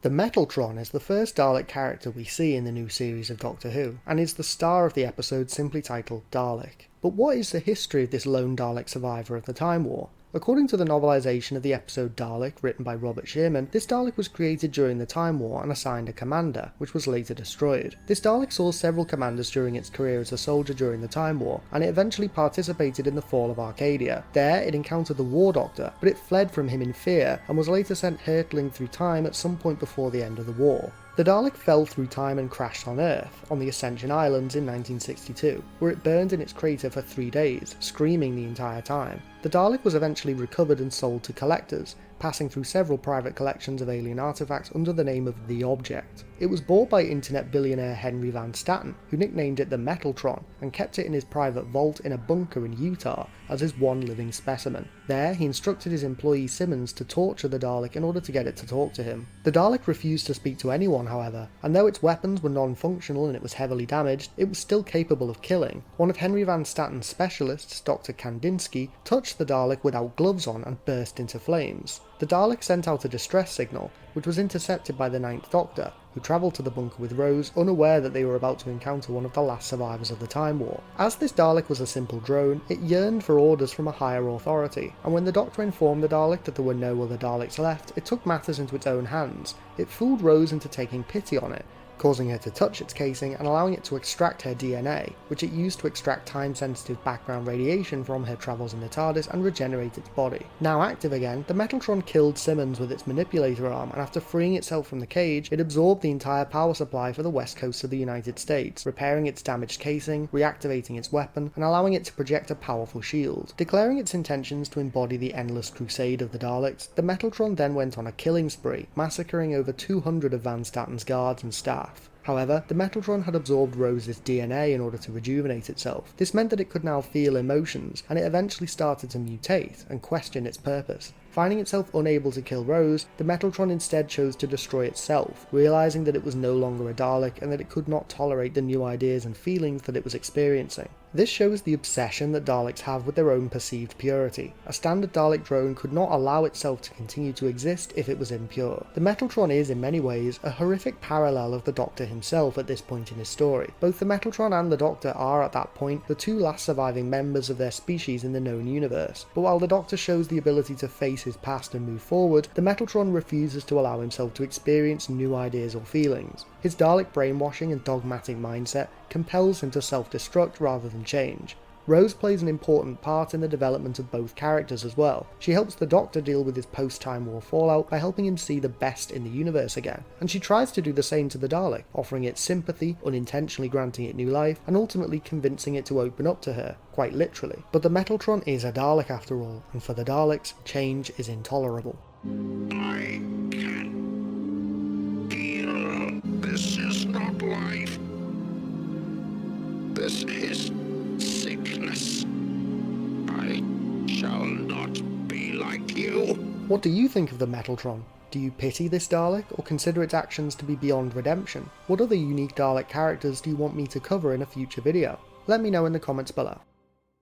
The Metaltron is the first Dalek character we see in the new series of Doctor Who, and is the star of the episode simply titled Dalek. But what is the history of this lone Dalek survivor of the Time War? According to the novelisation of the episode Dalek, written by Robert Shearman, this Dalek was created during the Time War and assigned a commander, which was later destroyed. This Dalek saw several commanders during its career as a soldier during the Time War, and it eventually participated in the fall of Arcadia. There, it encountered the War Doctor, but it fled from him in fear, and was later sent hurtling through time at some point before the end of the war. The Dalek fell through time and crashed on Earth, on the Ascension Islands in 1962, where it burned in its crater for 3 days, screaming the entire time. The Dalek was eventually recovered and sold to collectors, passing through several private collections of alien artifacts under the name of The Object. It was bought by internet billionaire Henry Van Staten, who nicknamed it the Metaltron, and kept it in his private vault in a bunker in Utah as his one living specimen. There, he instructed his employee Simmons to torture the Dalek in order to get it to talk to him. The Dalek refused to speak to anyone, however, and though its weapons were non-functional and it was heavily damaged, it was still capable of killing. One of Henry Van Staten's specialists, Dr. Kandinsky, touched the Dalek without gloves on and burst into flames. The Dalek sent out a distress signal, which was intercepted by the Ninth Doctor, who travelled to the bunker with Rose, unaware that they were about to encounter one of the last survivors of the Time War. As this Dalek was a simple drone, it yearned for orders from a higher authority, and when the Doctor informed the Dalek that there were no other Daleks left, it took matters into its own hands. It fooled Rose into taking pity on it, causing her to touch its casing and allowing it to extract her DNA, which it used to extract time-sensitive background radiation from her travels in the TARDIS and regenerate its body. Now active again, the Metaltron killed Simmons with its manipulator arm, and after freeing itself from the cage, it absorbed the entire power supply for the west coast of the United States, repairing its damaged casing, reactivating its weapon, and allowing it to project a powerful shield. Declaring its intentions to embody the endless crusade of the Daleks, the Metaltron then went on a killing spree, massacring over 200 of Van Staten's guards and staff. However, the Metaltron had absorbed Rose's DNA in order to rejuvenate itself. This meant that it could now feel emotions, and it eventually started to mutate and question its purpose. Finding itself unable to kill Rose, the Metaltron instead chose to destroy itself, realising that it was no longer a Dalek and that it could not tolerate the new ideas and feelings that it was experiencing. This shows the obsession that Daleks have with their own perceived purity. A standard Dalek drone could not allow itself to continue to exist if it was impure. The Metaltron is, in many ways, a horrific parallel of the Doctor himself at this point in his story. Both the Metaltron and the Doctor are, at that point, the two last surviving members of their species in the known universe. But while the Doctor shows the ability to face his past and move forward, the Metaltron refuses to allow himself to experience new ideas or feelings. His Dalek brainwashing and dogmatic mindset compels him to self-destruct rather than change. Rose plays an important part in the development of both characters as well. She helps the Doctor deal with his post-Time War fallout by helping him see the best in the universe again, and she tries to do the same to the Dalek, offering it sympathy, unintentionally granting it new life, and ultimately convincing it to open up to her, quite literally. But the Metaltron is a Dalek after all, and for the Daleks, change is intolerable. I can feel this is not life. This is sickness. I shall not be like you. What do you think of the Metaltron? Do you pity this Dalek, or consider its actions to be beyond redemption? What other unique Dalek characters do you want me to cover in a future video? Let me know in the comments below.